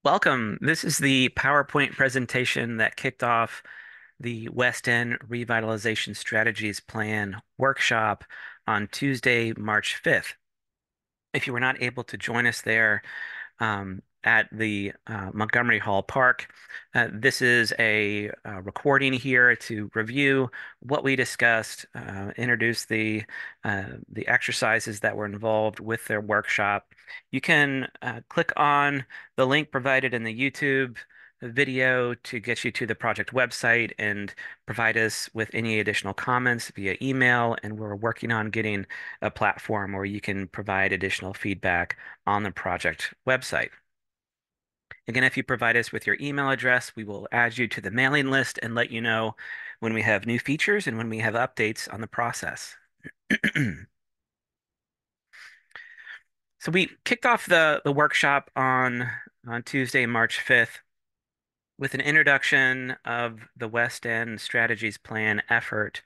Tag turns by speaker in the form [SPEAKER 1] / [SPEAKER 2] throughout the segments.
[SPEAKER 1] Welcome. This is the PowerPoint presentation that kicked off the West End Revitalization Strategies Plan workshop on Tuesday, March 5th. If you were not able to join us there, at the Montgomery Hall Park. This is a recording here to review what we discussed, introduce the exercises that were involved with their workshop. You can click on the link provided in the YouTube video to get you to the project website and provide us with any additional comments via email. And we're working on getting a platform where you can provide additional feedback on the project website. Again, if you provide us with your email address, we will add you to the mailing list and let you know when we have new features and when we have updates on the process. So we kicked off the workshop on Tuesday, March 5th with an introduction of the West End Strategies Plan effort.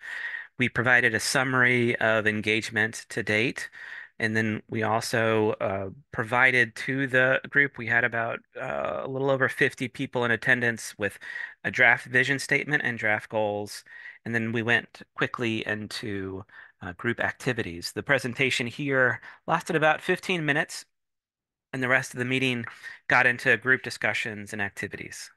[SPEAKER 1] We provided a summary of engagement to date, and then we also provided to the group, we had about a little over 50 people in attendance with a draft vision statement and draft goals. And then we went quickly into group activities. The presentation here lasted about 15 minutes, and the rest of the meeting got into group discussions and activities.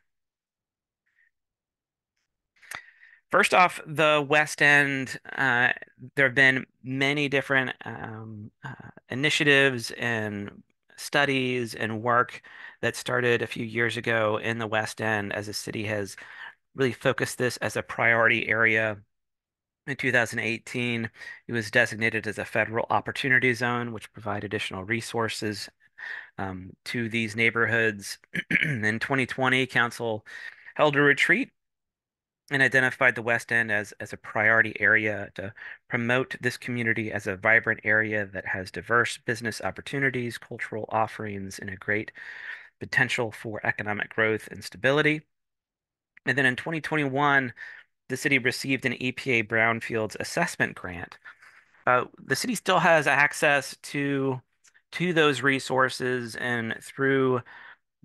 [SPEAKER 1] First off, the West End, there have been many different initiatives and studies and work that started a few years ago in the West End as the city has really focused this as a priority area. In 2018, it was designated as a federal opportunity zone, which provide additional resources to these neighborhoods. In 2020, council held a retreat and identified the West End as a priority area to promote this community as a vibrant area that has diverse business opportunities, cultural offerings, and a great potential for economic growth and stability. And then in 2021, the city received an EPA Brownfields assessment grant. The city still has access to those resources, and through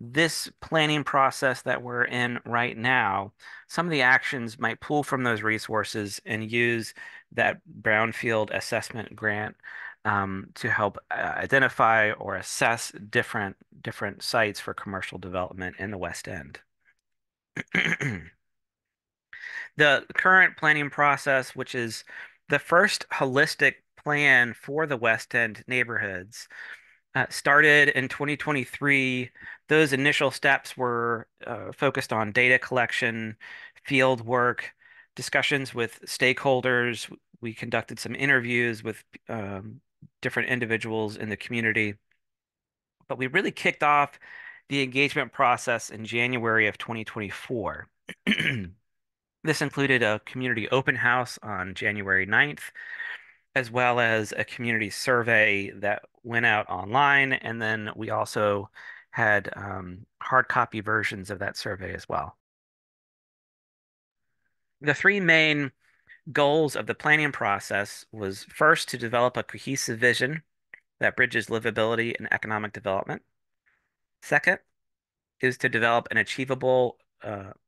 [SPEAKER 1] this planning process that we're in right now, some of the actions might pull from those resources and use that brownfield assessment grant to help identify or assess different sites for commercial development in the West End. The current planning process, which is the first holistic plan for the West End neighborhoods, started in 2023. Those initial steps were focused on data collection, field work, discussions with stakeholders. We conducted some interviews with different individuals in the community, but we really kicked off the engagement process in January of 2024. This included a community open house on January 9th, as well as a community survey that went out online. And then we also had hard copy versions of that survey as well. The three main goals of the planning process was first to develop a cohesive vision that bridges livability and economic development. Second is to develop an achievable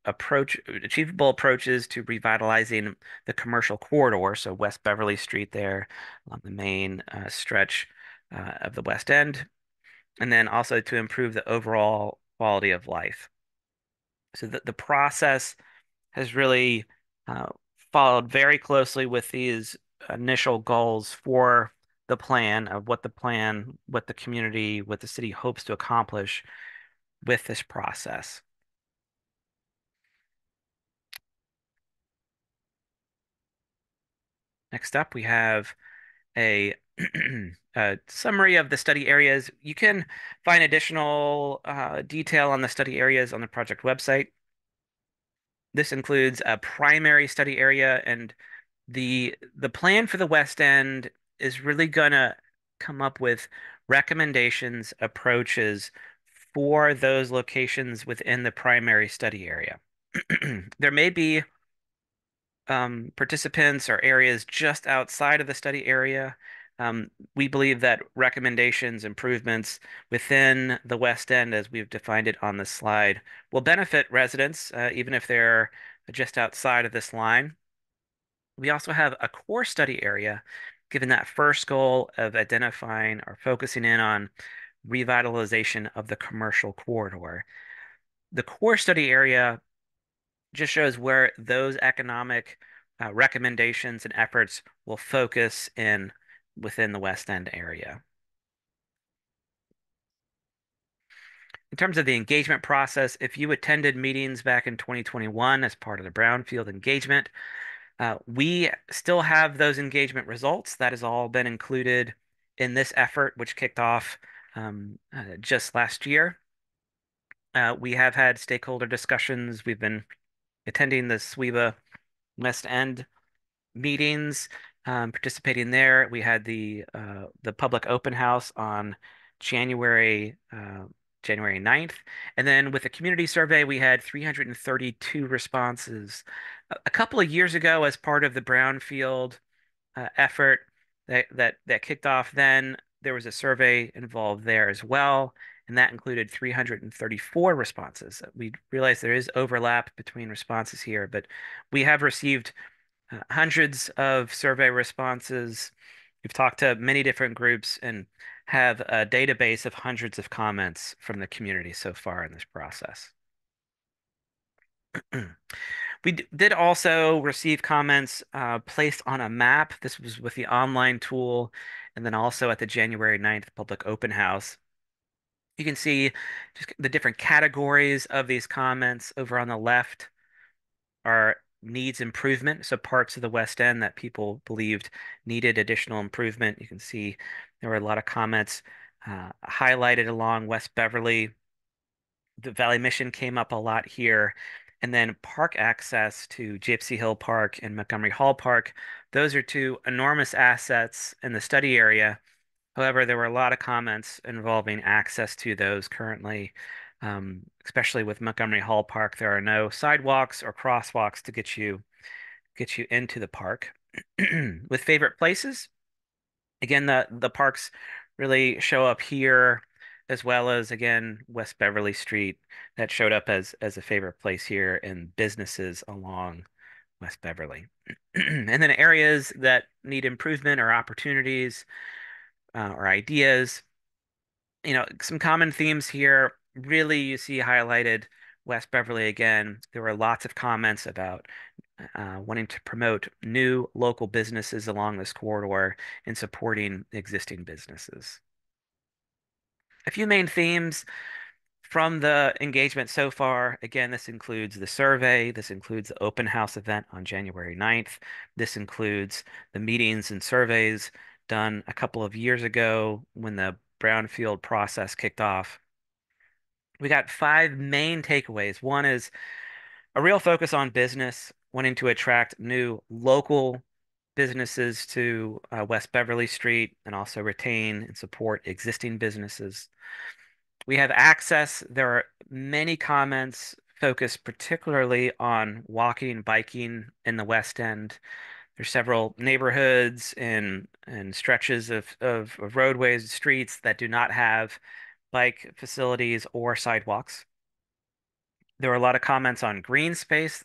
[SPEAKER 1] approaches to revitalizing the commercial corridor, so West Beverly Street there on the main stretch of the West End, and then also to improve the overall quality of life. So the process has really uh, followed very closely with these initial goals for the plan of what what the community, what the city hopes to accomplish with this process. Next up, we have a, a summary of the study areas. You can find additional detail on the study areas on the project website. This includes a primary study area, and the plan for the West End is really gonna come up with recommendations, approaches for those locations within the primary study area. There may be participants or areas just outside of the study area We believe that recommendations, improvements within the West End, as we've defined it on this slide, will benefit residents, even if they're just outside of this line. We also have a core study area, given that first goal of identifying or focusing in on revitalization of the commercial corridor. The core study area just shows where those economic recommendations and efforts will focus in within the West End area. In terms of the engagement process, if you attended meetings back in 2021 as part of the Brownfield engagement, we still have those engagement results. That has all been included in this effort, which kicked off just last year. We have had stakeholder discussions. We've been attending the SWEBA West End meetings, participating there. We had the public open house on January January 9th. And then with the community survey, we had 332 responses. A couple of years ago, as part of the Brownfield effort that kicked off then, there was a survey involved there as well, and that included 334 responses. We realize there is overlap between responses here, but we have received hundreds of survey responses. We've talked to many different groups and have a database of hundreds of comments from the community so far in this process. We did also receive comments placed on a map. This was with the online tool, and then also at the January 9th public open house. You can see just the different categories of these comments over on the left are needs improvement. So parts of the West End that people believed needed additional improvement. You can see there were a lot of comments highlighted along West Beverly. The Valley Mission came up a lot here. And then park access to Gypsy Hill Park and Montgomery Hall Park. Those are two enormous assets in the study area. However, there were a lot of comments involving access to those currently, especially with Montgomery Hall Park. There are no sidewalks or crosswalks to get you into the park. With favorite places, again, the parks really show up here, as well as again West Beverly Street that showed up as a favorite place here, and businesses along West Beverly. And then areas that need improvement or opportunities or ideas. You know, some common themes here. Really, you see highlighted West Beverly again. There were lots of comments about wanting to promote new local businesses along this corridor and supporting existing businesses. A few main themes from the engagement so far. Again, this includes the survey. This includes the open house event on January 9th. This includes the meetings and surveys done a couple of years ago when the Brownfield process kicked off. We got five main takeaways. One is a real focus on business, wanting to attract new local businesses to West Beverly Street and also retain and support existing businesses. We have access. There are many comments focused particularly on walking and biking in the West End. There's several neighborhoods and stretches of roadways and streets that do not have bike facilities or sidewalks. There were a lot of comments on green space.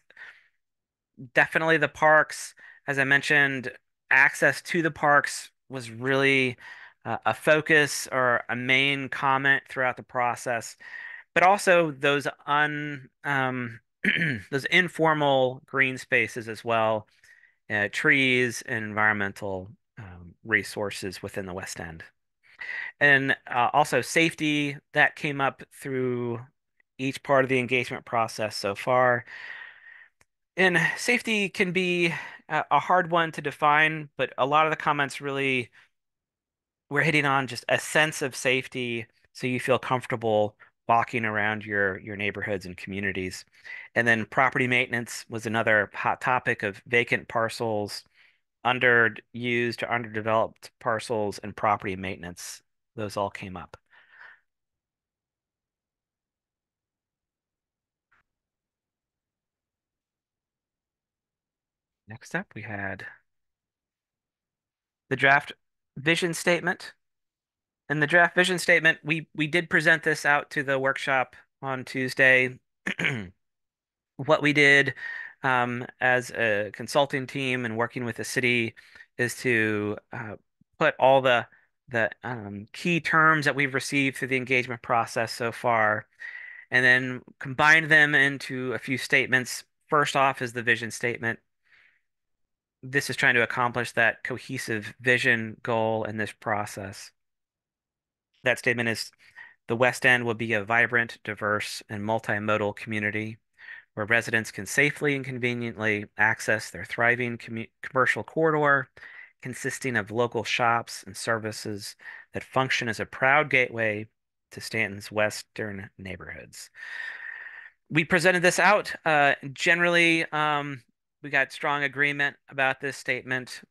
[SPEAKER 1] Definitely the parks, as I mentioned, access to the parks was really a focus or a main comment throughout the process, but also those those informal green spaces as well, trees and environmental resources within the West End. And also safety that came up through each part of the engagement process so far. And safety can be a hard one to define, but a lot of the comments really were hitting on just a sense of safety so you feel comfortable walking around your neighborhoods and communities. And then property maintenance was another hot topic of vacant parcels, underused or underdeveloped parcels, and property maintenance. Those all came up. Next up, we had the draft. vision statement. In the draft vision statement, we did present this out to the workshop on Tuesday. What we did as a consulting team and working with the city is to put all the key terms that we've received through the engagement process so far, and then combine them into a few statements. First off is the vision statement. This is trying to accomplish that cohesive vision goal in this process. That statement is the West End will be a vibrant, diverse, and multimodal community where residents can safely and conveniently access their thriving commercial corridor consisting of local shops and services that function as a proud gateway to Stanton's western neighborhoods. We presented this out. Generally, we got strong agreement about this statement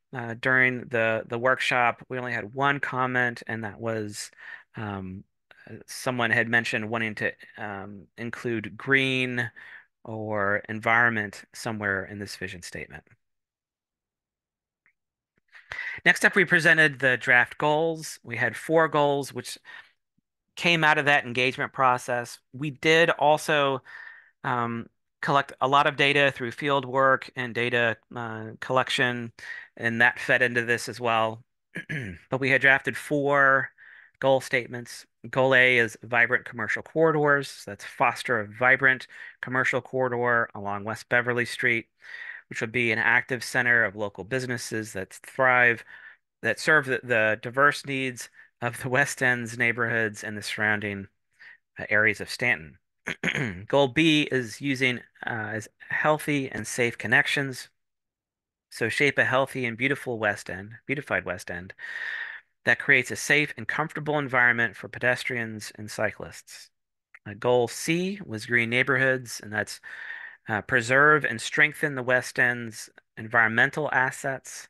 [SPEAKER 1] during the workshop. We only had one comment, and that was um, someone had mentioned wanting to include green or environment somewhere in this vision statement. Next up, we presented the draft goals. We had four goals, which came out of that engagement process. We did also um, collect a lot of data through field work and data collection, and that fed into this as well. But we had drafted four goal statements. Goal A is vibrant commercial corridors. So that's foster a vibrant commercial corridor along West Beverly Street, which would be an active center of local businesses that thrive, that serve the diverse needs of the West End's neighborhoods and the surrounding areas of Stanton. Goal B is using as healthy and safe connections. So shape a healthy and beautiful West End, beautified West End that creates a safe and comfortable environment for pedestrians and cyclists. Goal C was green neighborhoods, and that's preserve and strengthen the West End's environmental assets,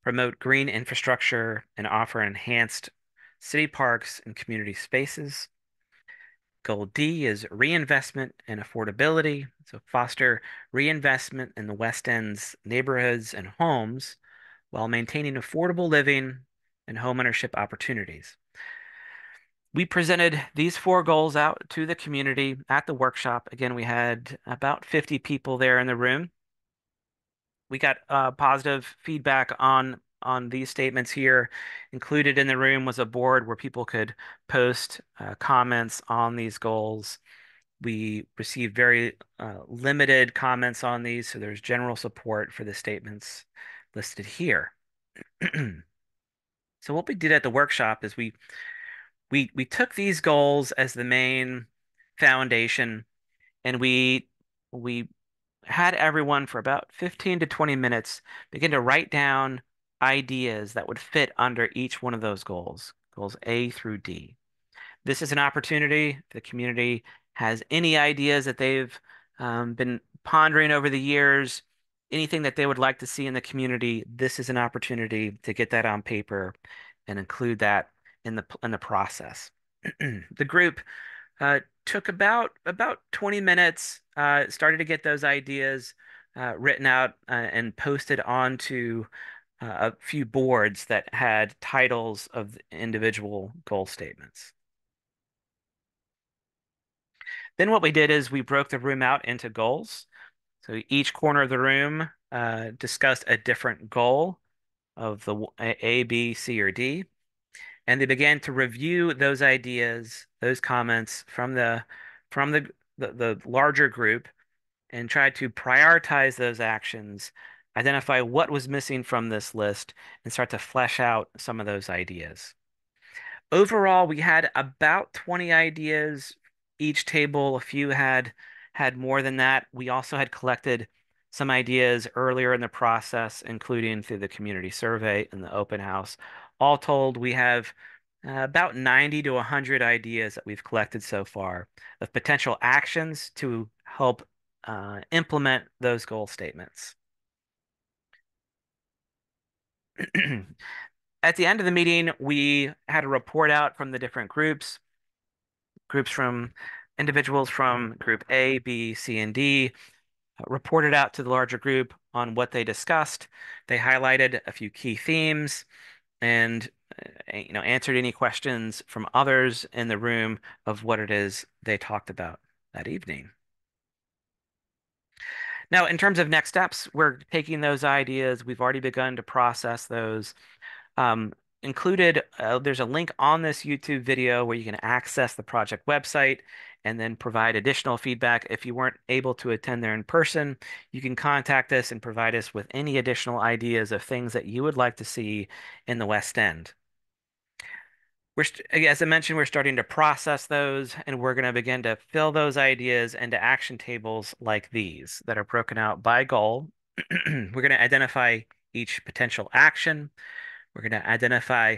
[SPEAKER 1] promote green infrastructure, and offer enhanced city parks and community spaces. Goal D is reinvestment and affordability. So foster reinvestment in the West End's neighborhoods and homes while maintaining affordable living and homeownership opportunities. We presented these four goals out to the community at the workshop. Again, we had about 50 people there in the room. We got positive feedback on these statements here. Included in the room was a board where people could post comments on these goals. We received very limited comments on these, so there's general support for the statements listed here. So what we did at the workshop is we took these goals as the main foundation, and we had everyone for about 15 to 20 minutes begin to write down ideas that would fit under each one of those goals, goals A through D. This is an opportunity. If the community has any ideas that they've been pondering over the years, anything that they would like to see in the community, this is an opportunity to get that on paper and include that in the process. The group took about 20 minutes, started to get those ideas written out and posted onto a few boards that had titles of individual goal statements. Then what we did is we broke the room out into goals. So each corner of the room discussed a different goal of the A, B, C, or D. And they began to review those ideas, those comments from the larger group and try to prioritize those actions, identify what was missing from this list, and start to flesh out some of those ideas. Overall, we had about 20 ideas each table. A few had more than that. We also had collected some ideas earlier in the process, including through the community survey and the open house. All told, we have about 90 to 100 ideas that we've collected so far of potential actions to help implement those goal statements. At the end of the meeting, we had a report out from the different groups from individuals from group A, B, C, and D reported out to the larger group on what they discussed. They highlighted a few key themes. and answered any questions from others in the room of what it is they talked about that evening. Now, in terms of next steps, we're taking those ideas. We've already begun to process those. Um, there's a link on this YouTube video where you can access the project website and then provide additional feedback. If you weren't able to attend there in person, you can contact us and provide us with any additional ideas of things that you would like to see in the West End. As I mentioned, we're starting to process those, and we're going to begin to fill those ideas into action tables like these that are broken out by goal. We're going to identify each potential action. We're going to identify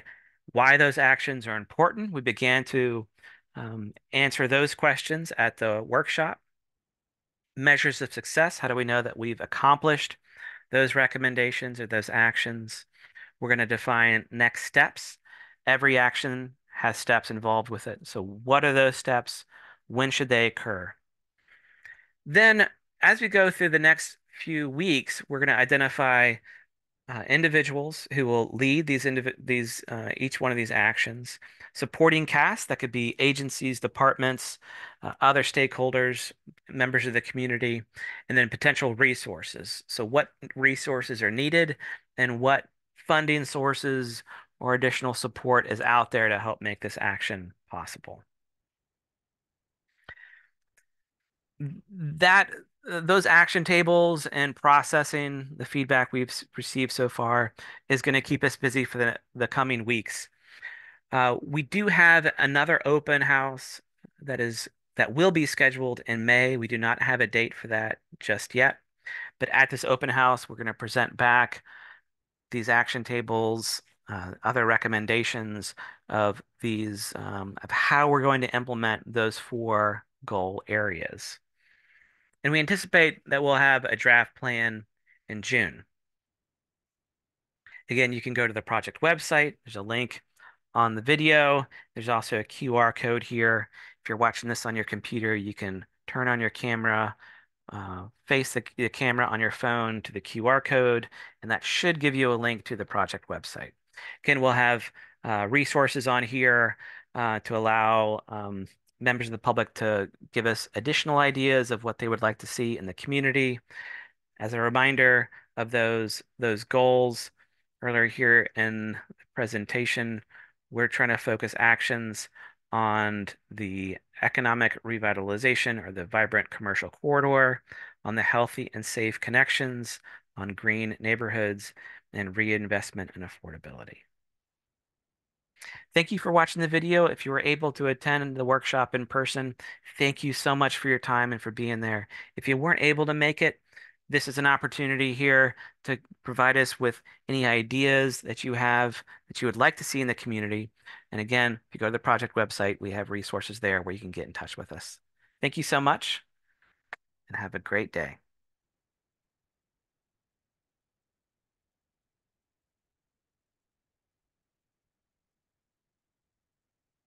[SPEAKER 1] why those actions are important. We began to answer those questions at the workshop. Measures of success. How do we know that we've accomplished those recommendations or those actions? We're going to define next steps. Every action has steps involved with it. So what are those steps? When should they occur? Then, as we go through the next few weeks, we're going to identify individuals who will lead each one of these actions, supporting cast that could be agencies, departments, other stakeholders, members of the community, and then potential resources. So what resources are needed and what funding sources or additional support is out there to help make this action possible. That those action tables and processing the feedback we've received so far is going to keep us busy for the coming weeks. We do have another open house that will be scheduled in May. We do not have a date for that just yet, but at this open house, we're going to present back these action tables, other recommendations of these of how we're going to implement those 4 goal areas. And we anticipate that we'll have a draft plan in June. Again, you can go to the project website. There's a link on the video. There's also a QR code here. If you're watching this on your computer, you can turn on your camera, face the camera on your phone to the QR code, and that should give you a link to the project website. Again, we'll have resources on here to allow members of the public to give us additional ideas of what they would like to see in the community. As a reminder of those goals, earlier here in the presentation, we're trying to focus actions on the economic revitalization or the vibrant commercial corridor, on the healthy and safe connections, on green neighborhoods, and reinvestment and affordability. Thank you for watching the video. If you were able to attend the workshop in person, thank you so much for your time and for being there. If you weren't able to make it, this is an opportunity here to provide us with any ideas that you have that you would like to see in the community. And again, if you go to the project website, we have resources there where you can get in touch with us. Thank you so much and have a great day.